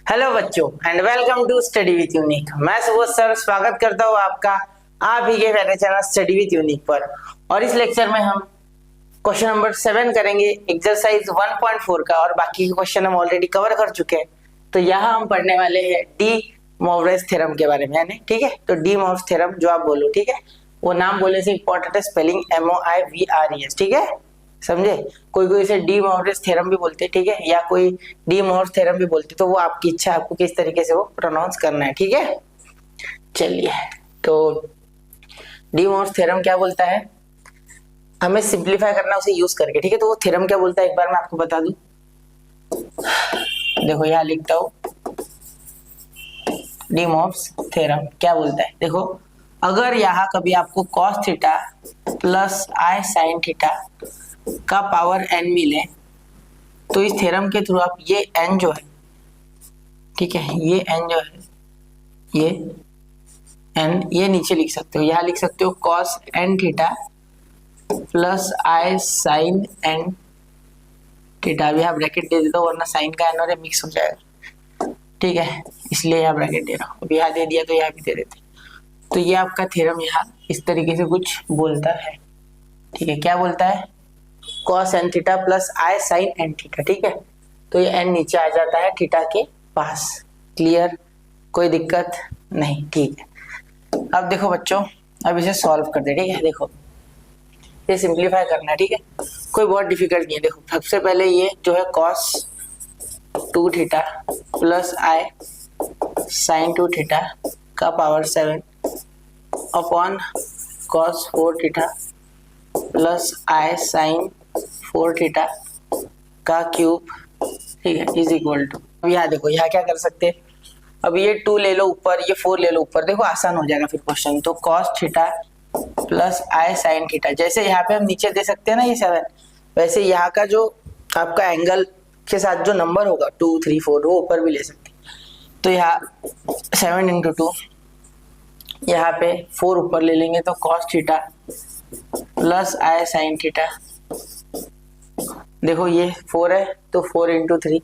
Hello बच्चों and welcome to study with unique. मैं Subodh sir स्वागत करता हूँ आपका आप ही के मेरे चैनल स्टडी विथ यूनिक पर। और इस लेक्चर में हम क्वेश्चन नंबर 7 करेंगे एक्सरसाइज 1.4 का, और बाकी के क्वेश्चन हम ऑलरेडी कवर कर चुके हैं। तो यहाँ हम पढ़ने वाले हैं डी मोवरेज थ्योरम के बारे में, यानी ठीक है। तो डी मोवरेज थ्योरम जो आप बोलो, ठीक है, वो नाम बोलने से इंपॉर्टेंट है, स्पेलिंग MOIVRES, ठीक है, समझे। कोई कोई इसे डी मोवरेज थ्योरम भी बोलते हैं, ठीक है, या कोई डी मोवरेज थ्योरम भी बोलते, तो वो आपकी इच्छा है, आपको किस तरीके से वो प्रोनाउंस करना है, ठीक है। चलिए, तो डी मोवरेज थ्योरम क्या बोलता है, हमें सिंप्लीफाई करना उसे यूज करके, ठीक है। तो वो थ्योरम क्या बोलता है एक बार मैं आपको बता दूं। देखो यहाँ लिखता हूं, डी मोवरेज थ्योरम क्या बोलता है। देखो, अगर यहाँ कभी आपको cos theta plus I sin theta का पावर n मिले, तो इस थ्योरम के थ्रू आप ये n जो है, ठीक है, ये n जो है, ये n ये नीचे लिख सकते हो। यहाँ लिख सकते हो cos n theta plus I sin n theta. अभी यहाँ ब्रैकेट दे देता हूँ, वरना साइन का n और ये मिक्स हो जाएगा, ठीक है, इसलिए यहाँ ब्रैकेट दे रहा हूँ। अभी यहाँ दे दिया तो यहाँ भी दे देते। तो ये आपका थ्योरम यहाँ इस तरीके से कुछ बोलता है, ठीक है। क्या बोलता है, cos n theta plus I sin n theta, ठीक है। तो ये n नीचे आ जाता है थीटा के पास। क्लियर, कोई दिक्कत नहीं, ठीक है। अब देखो बच्चों, अब इसे सॉल्व कर दे, ठीक है। देखो, ये सिंप्लीफाई करना है, ठीक है, कोई बहुत डिफिकल्ट नहीं है। देखो, सबसे पहले ये जो है cos 2 theta plus I sin 2 theta का power 7 upon cos 4 theta plus I sin 4 theta का क्यूब, ठीक है, इज इक्वल टू। अब यहाँ देखो, यहाँ क्या कर सकते हैं, अब ये 2 ले लो ऊपर, ये 4 ले लो ऊपर, देखो आसान हो जाएगा फिर क्वेश्चन। तो cos theta plus I sin theta, जैसे यहाँ पे हम नीचे दे सकते हैं ना ये 7, वैसे यहाँ का जो आपका एंगल के साथ जो नंबर होगा 2 3 4 वो ऊपर भी ले सकते हैं। तो यहाँ 7 इंटू 2, यहाँ पे 4 ऊपर ले लेंगे, तो cos theta plus I sin theta. देखो ये 4 है, तो 4 इंटू 3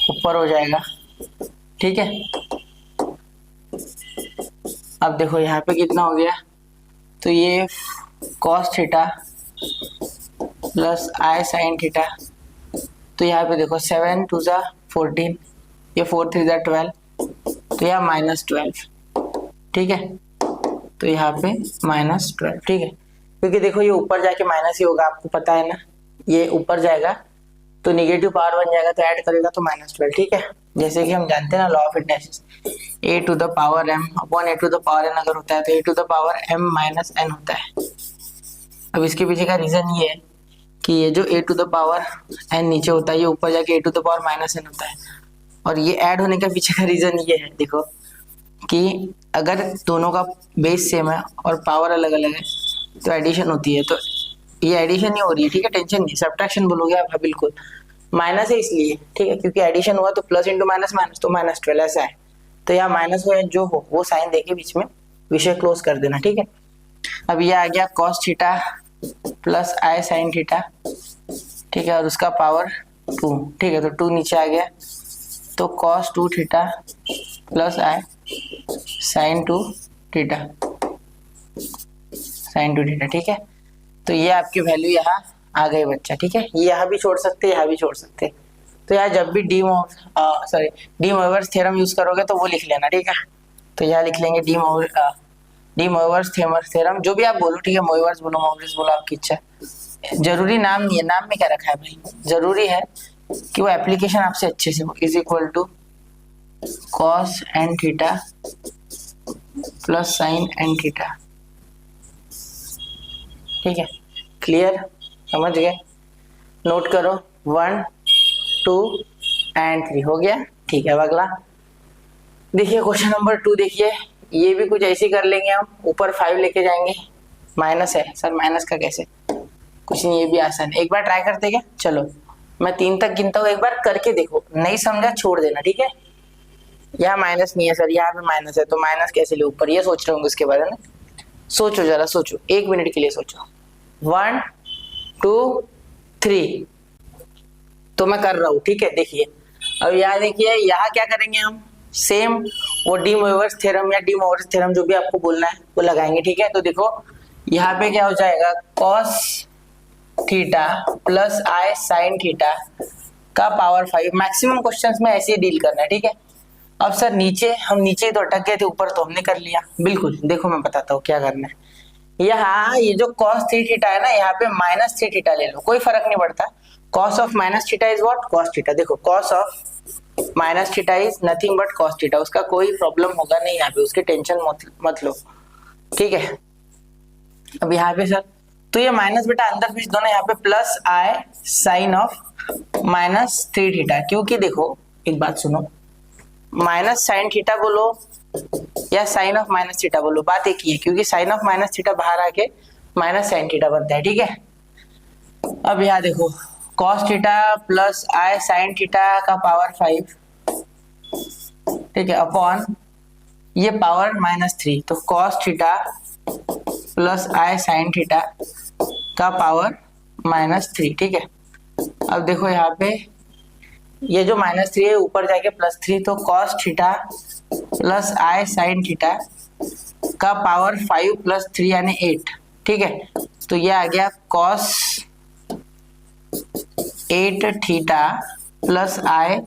ऊपर हो जाएगा, ठीक है। अब देखो यहाँ पे कितना हो गया, तो ये cos theta plus I sin theta. तो यहाँ पे देखो 7 2 ज़ा 14, ये 4 3 ज़ा 12, तो यहाँ -12, ठीक है। तो यहाँ पे -12, ठीक है, क्योंकि देखो ये ऊपर जाके माइनस ही होगा, आपको पता है ना, ये ऊपर जाएगा तो निगेटिव पावर बन जाएगा, तो ऐड करेगा तो -12, ठीक है। जैसे कि हम जानते हैं ना law of induction, a to the power m upon a to the power n अगर होता है तो a to the power m minus n होता है। अब इसके पीछे का रीजन ये है कि ये जो a to the power n नीचे होता है, ये ऊपर जाके a to the power -n होता है। और ये ऐड होने का पीछे का रीजन ये है, देखो, कि अगर दोनों का बेस सेम है और पावर अलग अलग है तो एडिशन होती है। तो ये एडिशन ही हो रही है, ठीक है, टेंशन नहीं, सब्ट्रैक्शन बोलोगे आप, हाँ बिल्कुल, माइनस है इसलिए, ठीक है, क्योंकि एडिशन हुआ तो प्लस इंटू माइनस माइनस, तो -12 ऐसा है। तो यहाँ माइनस हो जो हो वो साइन देके बीच में विषय क्लोज कर देना, ठीक है। अब ये आ गया cos theta plus I sin theta, ठीक है, और उसका पावर 2, ठीक है, तो 2 नीचे आ गया, तो cos 2 theta plus I sin 2 theta, sin 2 theta, ठीक है। तो ये आपकी वैल्यू यहाँ आ गई बच्चा, ठीक है। ये यहाँ भी छोड़ सकते हैं, यहाँ भी छोड़ सकते हैं। तो यहाँ जब भी डी मोवरेज थ्योरम यूज करोगे तो वो लिख लेना, ठीक है। तो यहाँ लिख लेंगे डी मोवरेज थ्योरम, जो भी आप बोलो, ठीक है, मोवरेज बोलो मोवरेज बोलो, आपकी इच्छा है, जरूरी नाम नहीं है, नाम में क्या रखा है भाई, जरूरी है कि वो एप्लीकेशन आपसे अच्छे से हो। Is equal to cos n theta plus sin n theta, ठीक है। क्लियर, समझ गए, नोट करो, 1 2 एंड 3 हो गया, ठीक है। अब अगला देखिए क्वेश्चन नंबर 2, देखिए ये भी कुछ ऐसे कर लेंगे हम, ऊपर 5 लेके जाएंगे, माइनस है सर, माइनस का कैसे, कुछ नहीं, ये भी आसान है, एक बार ट्राई करते क्या। चलो मैं 3 तक गिनता हूँ, एक बार करके देखो, नहीं समझा छोड़ देना, ठीक है। यहाँ माइनस नहीं है सर, यहाँ पे माइनस है, तो माइनस कैसे ले ऊपर, ये सोच रहे होंगे उसके बारे में, सोचो जरा, सोचो 1 मिनट के लिए सोचो। 1 2 3, तो मैं कर रहा हूँ, ठीक है। देखिए अब यहाँ देखिए, यहाँ क्या करेंगे हम, सेम वो डी मोइवर्स थ्योरम या डी मोइवर्स थ्योरम जो भी आपको बोलना है वो लगाएंगे, ठीक है। तो देखो यहाँ पे क्या हो जाएगा, cos theta plus i sine theta का पावर 5। मैक्सिमम क्वेश्चंस में ऐसे ही डील करना है, ठीक है। अब सर नीचे, हम नीचे ही तो अटक गए थे, ऊपर तो हमने कर लिया। बिल्कुल, देखो मैं बताता हूँ क्या करना है। यहाँ ये जो cos 3 थीटा है ना, यहाँ पे -3 थीटा ले लो, कोई फर्क नहीं पड़ता। cos of minus theta is what, cos theta. देखो cos of minus theta is nothing but cos theta, उसका कोई प्रॉब्लम होगा नहीं यहाँ पे, उसकी टेंशन मत लो, ठीक है। अब यहाँ पे सर, तो ये माइनस बेटा अंदर फिर दोनों, यहाँ पे plus i sine of -3 theta, क्योंकि देखो एक बात सुनो, माइनस साइन थीटा बोलो या साइन ऑफ माइनस थीटा बोलो, बात एक ही है, क्योंकि साइन ऑफ माइनस थीटा बाहर आके माइनस साइन थीटा बनता है, ठीक है। अब यहाँ देखो cos theta plus i sine theta का पावर 5, ठीक है, अपॉन ये पावर -3, तो cos theta plus i sine theta का पावर -3, ठीक है। अब देखो यहाँ पे ये जो -3 है ऊपर जाके +3, तो cos theta plus i sine theta का पावर 5 + 3 यानी 8, ठीक है। तो ये आ गया cos 8 theta plus i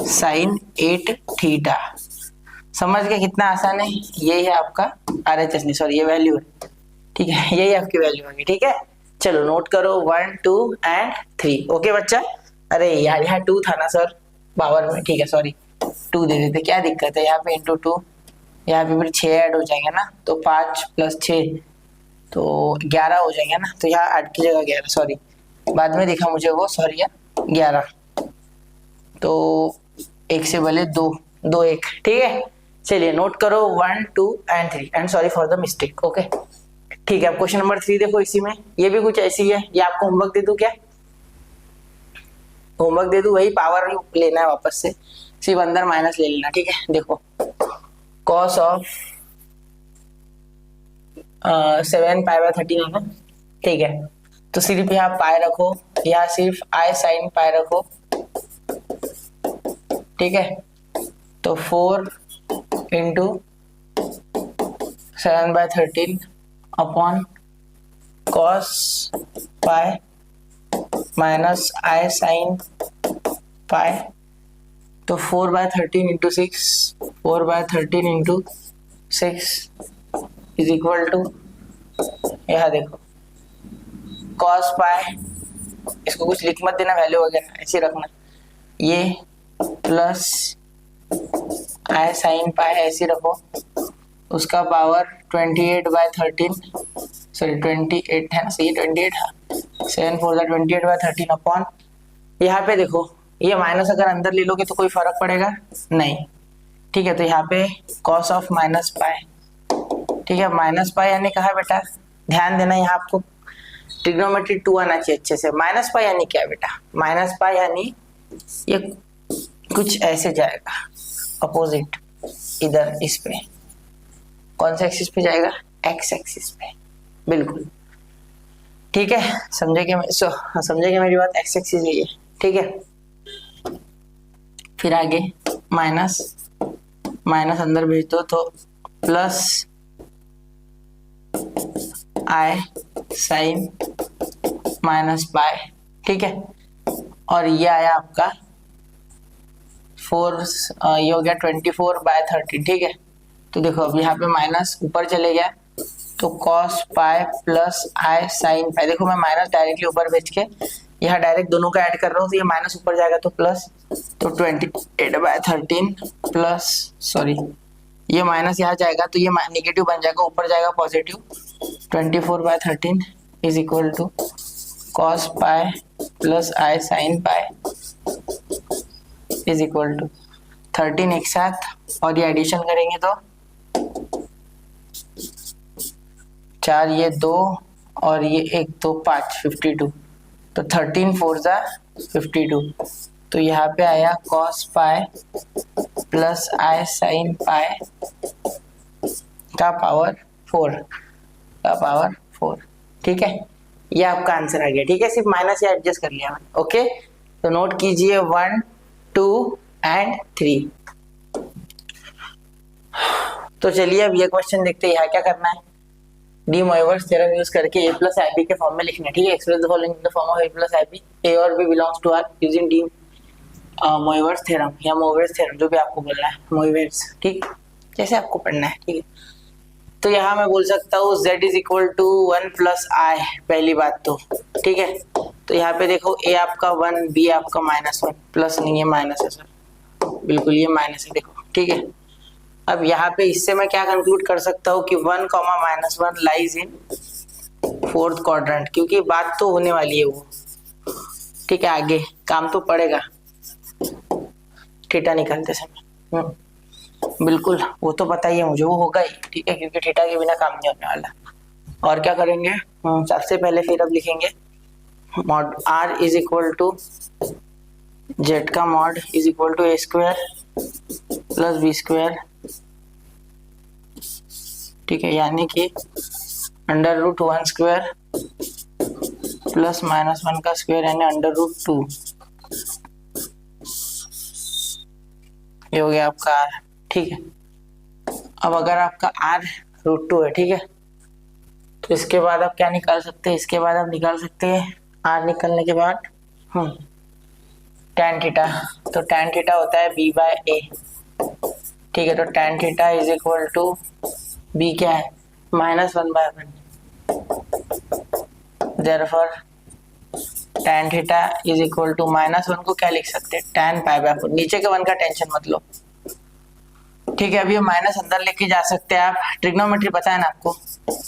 sign 8 theta. समझ गए कितना आसान है, ये है आपका RHS नहीं, सॉरी ये वैल्यू है, ठीक है, यही आपकी वैल्यू होगी, ठीक है। चलो नोट करो 1 2 एंड 3, ओके बच्चा। अरे यार यहाँ 2 था ना सर पावर में, ठीक है, सॉरी 2 दे देते, क्या दिक्कत है, यहाँ पे इंटू 2, यहाँ पे फिर 6 ऐड हो जाएंगे ना, तो 5 + 6 तो 11 हो जाएंगे ना, तो यहाँ 8 की जगह 11, सॉरी बाद में दिखा मुझे वो, सॉरी यार 11, तो 1 से भले 2 2 1, ठीक है। चलिए नोट करो 1 2 and 3 and sorry for the mistake, okay, ठीक है। अब क्वेश्चन नंबर 3 देखो, इसी में ये भी कुछ ऐसी है, ये आपको होमवर्क दे दूं क्या, होमवर्क दे दूं, वही पावर लेना है वापस से, सिर्फ अंदर माइनस ले लेना, ठीक है। देखो cos ऑफ 7 π/13 है ना, ठीक है, तो सिर्फ यहाँ पाई रखो, यहाँ सिर्फ आई साइन पाई रखो, ठीक है। तो 4 into 7/13 upon cos pi minus i sine pi, तो 4/13 into 6, 4/13 into 6 is equal to, यहाँ देखो cos पाई, इसको कुछ लिख मत देना वैल्यू वगैरह, ऐसे रखना, ये प्लस आई साइन पाई ऐसे रखो, उसका पावर 28/13, सॉरी 28 है ना, सही 28, हाँ 7 4 28/13 अपॉन, यहाँ पे देखो ये माइनस अगर अंदर ले लोगे तो कोई फर्क पड़ेगा नहीं, ठीक है। तो यहाँ पे cos ऑफ माइनस पाई, ठीक है, माइनस पाई यानी कहा बेटा, ध्यान देना यहाँ आपको ट्रिग्नोमेट्री 2 आना चाहिए अच्छे से। माइनस पाई यानी क्या बेटा, माइनस पाई यानी ये कुछ ऐसे जाएगा अपोजिट, इधर इस पे, कौन सा एक्सिस पे जाएगा, एक्स एक्सिस पे, बिल्कुल, ठीक है। समझेगे मेरी बात, एक्स एक्सिस है ये, ठीक है। फिर आगे माइनस माइनस अंदर भेज दो, तो plus i sign minus pi, ठीक है। और ये आया आपका 4, ये हो गया 24/13, ठीक है। तो देखो अब यहाँ पे माइनस ऊपर चले गया, तो cos pi plus i sine पाई, देखो मैं माइनस डायरेक्टली ऊपर भेज के यहाँ डायरेक्ट दोनों का ऐड कर रहा हूँ, तो ये माइनस ऊपर जाएगा तो प्लस, तो 28/13 प्लस, सॉरी ये माइनस यहाँ जाएगा तो ये नेगेटिव बन जाएगा, ऊपर जाएगा positive, 24/13 is equal to cos pi plus i sine pi is equal to 13 एक साथ, और ये एडिशन करेंगे तो 4 ये 2 और ये 1 तो 5 52, तो 13 4 जा 52, तो यहाँ पे आया cos pi plus i sine पाई का पावर 4, ठीक है। ये आपका आंसर आ गया, ठीक है, सिर्फ माइनस या एडजस्ट कर लिया मैंने, ओके। तो नोट कीजिए 1 2 एंड 3। तो चलिए अब ये क्वेश्चन देखते हैं, यहाँ क्या करना है। डी मोइवर्स थ्योरम यूज करके a प्लस आई बी के फॉर्म में लिखना है, ठीक है। Express the following in the form of a plus i b, a और b belongs to R using de Moivre's theorem या मोइवर्स थ्योरम, जो भी आपको बोलना है, मोइवर्स, ठीक, जैसे आपको पढ़ना है, ठीक है। तो यहाँ मैं बोल सकता हूँ z is equal to 1 plus i, पहली बात तो, ठीक है। तो यहाँ पे देखो a आपका 1, b आपका -1, प्लस नहीं है माइनस है सर, बिल्कुल ये माइनस है, देखो, ठीक है। अब यहाँ पे इससे मैं क्या कंक्लूड कर सकता हूँ कि 1, -1 लाइज इन फोर्थ क्वाड्रेंट, क्योंकि बात तो होने वाली है वो, ठीक है, आगे काम तो पड़ेगा थीटा निकालते समय। बिल्कुल, वो तो पता ही है मुझे, वो होगा ही, ठीक है, क्योंकि थीटा के बिना काम नहीं होने वाला। और क्या करेंगे, सबसे पहले फिर अब लिखेंगे mod r is equal to z का mod is equal to a square plus b square, ठीक है, यानी कि √1 स्क्वायर प्लस -1 का स्क्वायर यानी √2, ये हो गया आपका r, ठीक है। अब अगर आपका r √2 है, ठीक है, तो इसके बाद आप क्या निकाल सकते हैं, इसके बाद आप निकाल सकते हैं r निकलने के बाद tan थीटा, तो tan थीटा होता है b बाय a, ठीक है। तो tan theta is equal to b क्या है, -1/1, therefore tan theta is equal to -1 को क्या लिख सकते हैं, tan π/4, नीचे के 1 का टेंशन मत लो, ठीक है। अभी ये माइनस अंदर लेके जा सकते हैं आप, ट्रिग्नोमेट्री पता है ना आपको,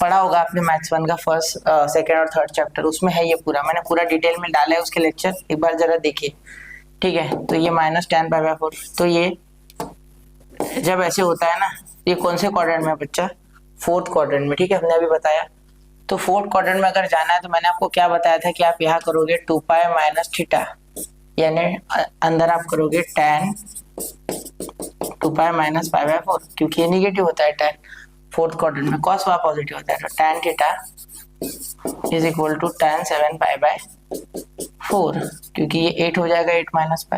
पढ़ा होगा आपने मैथ्स 1 का फर्स्ट, सेकंड और थर्ड चैप्टर, उसमें है ये पूरा, मैंने पूरा डिटेल में डाला है उसके लेक्चर, एक बार जरा देखिए, ठीक है। तो ये -tan π/4, तो ये जब ऐसे होता है ना, ये कौन से क्वाड्रेंट में बच्चा, फोर्थ क्वाड्रेंट में, ठीक है, हमने अभी बताया। तो फोर्थ क्वाड्रेंट में अगर जाना है तो मैंने आपको क्या बताया था कि आप यहाँ करोगे 2π माइनस थीटा, यानी अंदर आप करोगे tan 2π माइनस π/4, क्योंकि ये निगेटिव होता है tan, फोर्थ क्वाड्रेंट में cos वहाँ पॉजिटिव होता है, तो tan theta is equal to tan 7π/4, क्योंकि ये 8 हो जाएगा, 8 माइनस π,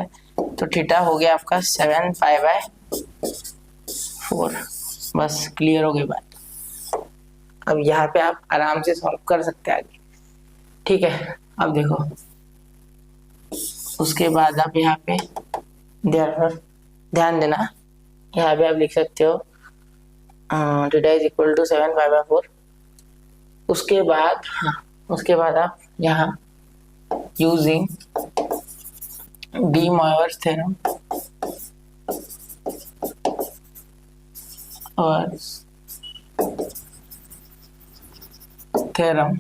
तो थीटा हो गया आपका 7π/4, बस क्लियर हो गई बात। अब यहाँ पे आप आराम से सॉल्व कर सकते हैं आगे, ठीक है। अब देखो उसके बाद आप यहाँ पे ध्यान देना, यहाँ पे आप लिख सकते हो थीटा इज इक्वल टू 7π/4। उसके बाद उसके बाद आप यहाँ यूजिंग डी मोइवर्स थ्योरम और थ्योरम,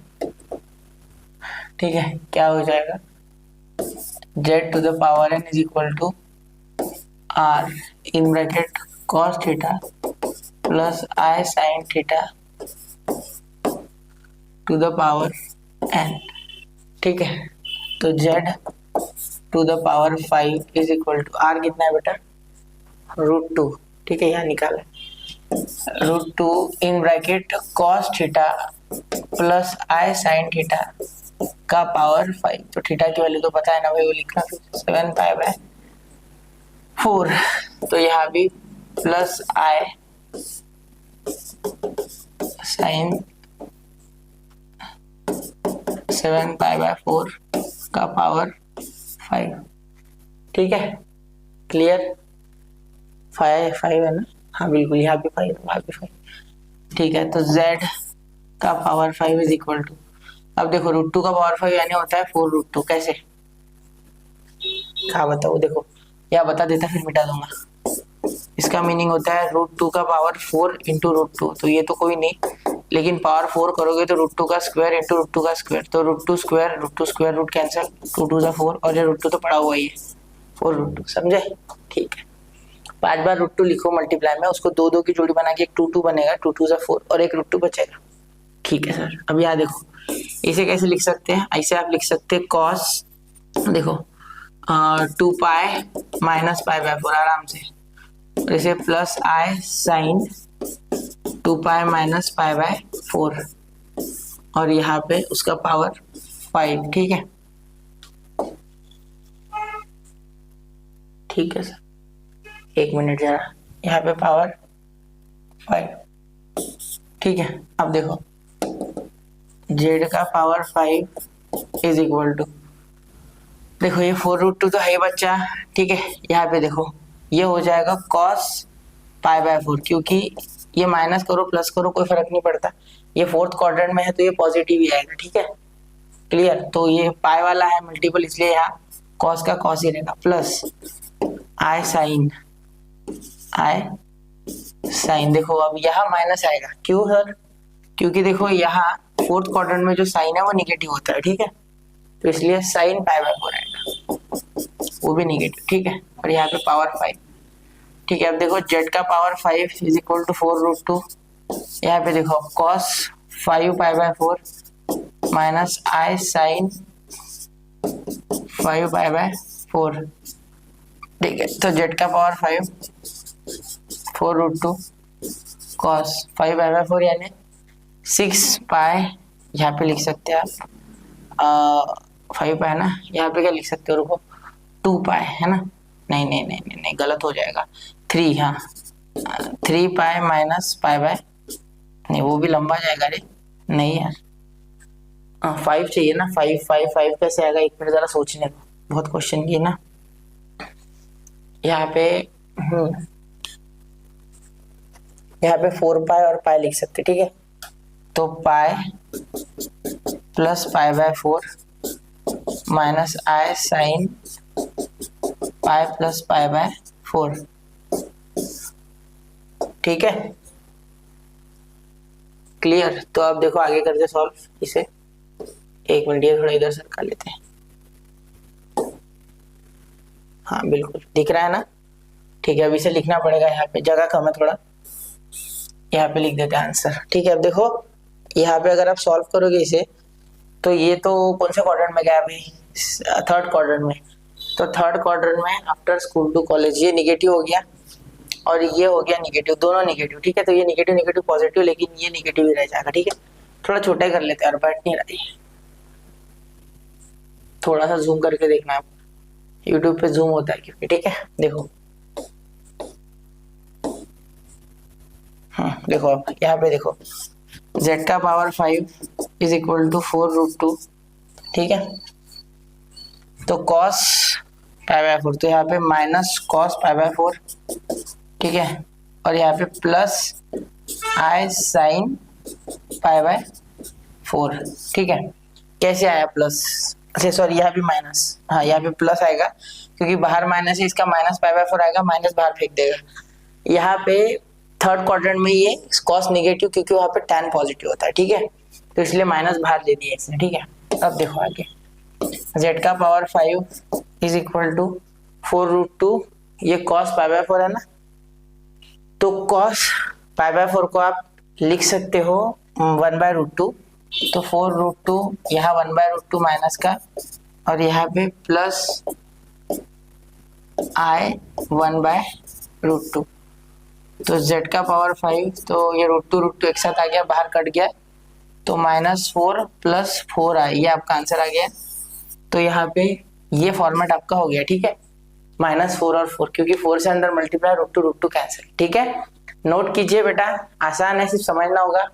ठीक है, क्या हो जाएगा, z to the power n is equal to r in bracket cos theta plus i sin theta to the power n, ठीक है। तो z to the power 5 is equal to r कितना है बेटा, √2, ठीक है, यहाँ निकाला, √2 इन bracket cos theta plus i sin theta का पावर 5, तो थीटा की वैल्यू तो पता है ना भाई, वो लिखना 7π/4, तो यहाँ भी प्लस i sin 7π/4 का पावर 5, ठीक है, क्लियर, 5 है ना, हाँ बिल्कुल, यहाँ भी 5 वहाँ भी 5, ठीक है। तो z का पावर 5 इज इक्वल टू, अब देखो √2 का पावर 5 यानी होता है 4√2, कैसे, क्या बताओ, देखो या बता देता फिर मिटा दूंगा, इसका मीनिंग होता है √2 का पावर 4 इंटू √2, तो ये तो कोई नहीं, लेकिन पावर 4 करोगे तो √2 का स्क्वायर इंटू √2 का स्क्वायर, तो √2 स्क्वायर रूट कैंसिल, 2 2 4, और ये √2 तो पड़ा हुआ ही है, 4√2, समझे, ठीक है। 5 बार √2 लिखो मल्टीप्लाई में, उसको 2 2 की जोड़ी बना के एक 2 2 बनेगा, 2 2 4 और एक √2 बचेगा, ठीक है सर। अब यहाँ देखो इसे कैसे लिख सकते हैं, ऐसे आप लिख सकते हैं cos, देखो 2π माइनस π/4 आराम से, इसे प्लस i sin 2π माइनस π/4 और यहाँ पे उसका पावर 5, ठीक है, ठीक है सर। एक मिनट जरा, यहाँ पे पावर 5, ठीक है। अब देखो z का पावर 5 इज इक्वल टू, देखो ये 4√2 तो है ही बच्चा, ठीक है। यहाँ पे देखो ये हो जाएगा cos π/4, क्योंकि ये माइनस करो प्लस करो कोई फर्क नहीं पड़ता, ये फोर्थ क्वाड्रेंट में है तो ये पॉजिटिव ही आएगा, ठीक है, क्लियर। तो ये पाई वाला है मल्टीपल, इसलिए यहाँ cos का cos ही रहेगा, प्लस i sin, देखो अब यहाँ माइनस आएगा, क्यों सर, क्योंकि देखो यहाँ फोर्थ क्वाड्रेंट में जो साइन है वो निगेटिव होता है, ठीक है, तो इसलिए sin π/4 आएगा, वो भी निगेटिव, ठीक है। और यहाँ पे पावर 5, ठीक है। अब देखो z का पावर 5 इज इक्वल टू 4√2, यहाँ पे देखो cos 5 π/4 माइनस i sin 5 π/4, ठीक है। तो z का पावर 5 4√2 cos 5 π/4 यानी 6 पाई, यहाँ पे लिख सकते हैं आप 5 पाई ना, यहाँ पे क्या लिख सकते हो, रुको 2 पाई है ना, नहीं नहीं नहीं नहीं, नहीं गलत हो जाएगा, 3, हाँ 3 पाई माइनस पाई बाय, नहीं वो भी लंबा जाएगा रे, नहीं यार 5 चाहिए ना, 5 कैसे आएगा, एक मिनट जरा सोचने दो, बहुत क्वेश्चन की ना। यहाँ पे यहाँ पे 4 पाई और पाई लिख सकते, ठीक है। तो pi plus π/4 minus i sine pi plus π/4, ठीक है, क्लियर। तो अब देखो आगे करते सॉल्व इसे, एक मिनट ये थोड़ा इधर सरका लेते हैं, हाँ बिल्कुल दिख रहा है ना, ठीक है। अब इसे लिखना पड़ेगा, यहाँ पे जगह कम है थोड़ा, यहाँ पे लिख देते हैं आंसर, ठीक है। अब देखो यहाँ पे अगर आप सॉल्व करोगे इसे, तो ये तो कौन से क्वाड्रेंट में गया अभी, थर्ड क्वाड्रेंट में, तो थर्ड क्वाड्रेंट में आफ्टर स्कूल टू कॉलेज ये निगेटिव हो गया और ये हो गया निगेटिव, दोनों निगेटिव, ठीक है। तो ये निगेटिव निगेटिव पॉजिटिव, लेकिन ये निगेटिव ही रह जाएगा, ठीक है। थोड़ा छोटा कर लेते हैं, और बैठ नहीं रही, थोड़ा सा जूम करके देखना आप, यूट्यूब पे जूम होता है क्योंकि, ठीक है। देखो देखो अब यहाँ पे देखो z का पावर 5 इज इक्वल टू 4√2, ठीक है। तो cos π/4, तो यहाँ पे माइनस cos π/4, ठीक है, और यहाँ पे प्लस i sin π/4, ठीक है। कैसे आया प्लस, अच्छा सॉरी यहाँ भी माइनस, हाँ यहाँ पे प्लस आएगा क्योंकि बाहर माइनस है, इसका माइनस π/4 आएगा, माइनस बाहर फेंक देगा। यहाँ पे थर्ड क्वाड्रेंट में ये cos निगेटिव, क्योंकि वहाँ पे tan पॉजिटिव होता है, ठीक है, तो इसलिए माइनस बाहर दे दिया इसने, ठीक है। अब देखो आगे z का पावर 5 इज इक्वल टू 4√2, ये cos π/4 है ना, तो cos π/4 को आप लिख सकते हो 1/√2, तो 4√2 यहाँ 1/√2 माइनस का, और यहाँ पे प्लस i 1/√2, तो z का पावर 5, तो ये √2 एक साथ आ गया, बाहर कट गया, तो -4 + 4i, ये आपका आंसर आ गया। तो यहाँ पे ये फॉर्मेट आपका हो गया, ठीक है, -4 और 4, क्योंकि 4 से अंदर मल्टीप्लाई, √2 कैंसिल, ठीक है। नोट कीजिए बेटा, आसान है, सिर्फ समझना होगा।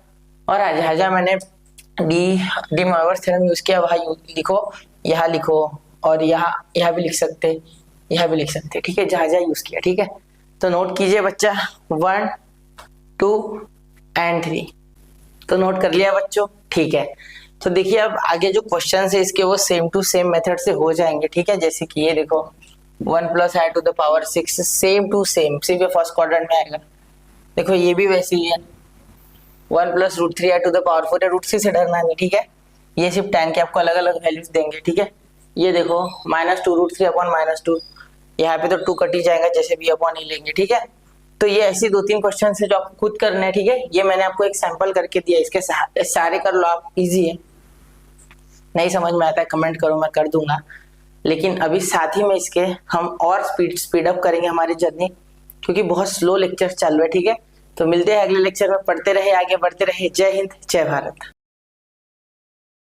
और जहाँ मैंने डी मोइवर्स थ्योरम यूज किया वहाँ लिखो, यहाँ लिखो, और यहाँ भी लिख सकते, यहाँ भी लिख सकते, ठीक है, जहाँ यूज किया, ठीक है। तो नोट कीजिए बच्चा, 1, 2 एंड 3, तो नोट कर लिया बच्चों, ठीक है। तो देखिए अब आगे जो क्वेश्चन है इसके वो सेम टू सेम मेथड से हो जाएंगे, ठीक है। जैसे कि ये देखो 1 + i to the power 6, same to same, सिर्फ फर्स्ट क्वाड्रेंट में आएगा। देखो ये भी वैसे ही है, 1 + √3i to the power 4 है, √3 से डरना नहीं, ठीक है। ये सिर्फ tan के आपको अलग अलग वैल्यूज देंगे, ठीक है। ये देखो -2 √3/-2, यहाँ पे तो 2 कट ही जाएगा, जैसे भी अपॉन ही लेंगे, ठीक है। तो ये ऐसी 2-3 क्वेश्चन है जो आपको खुद करने हैं, ठीक है। ये मैंने आपको एक सैंपल करके दिया, इसके सारे कर लो आप, इजी है। नहीं समझ में आता है कमेंट करो, मैं कर दूंगा। लेकिन अभी साथ ही में इसके हम और स्पीड अप करेंगे हमारी जर्नी, क्योंकि बहुत स्लो लेक्चर चल रहा है, ठीक है। तो मिलते हैं अगले लेक्चर में, पढ़ते रहे, आगे बढ़ते रहे। जय हिंद, जय भारत।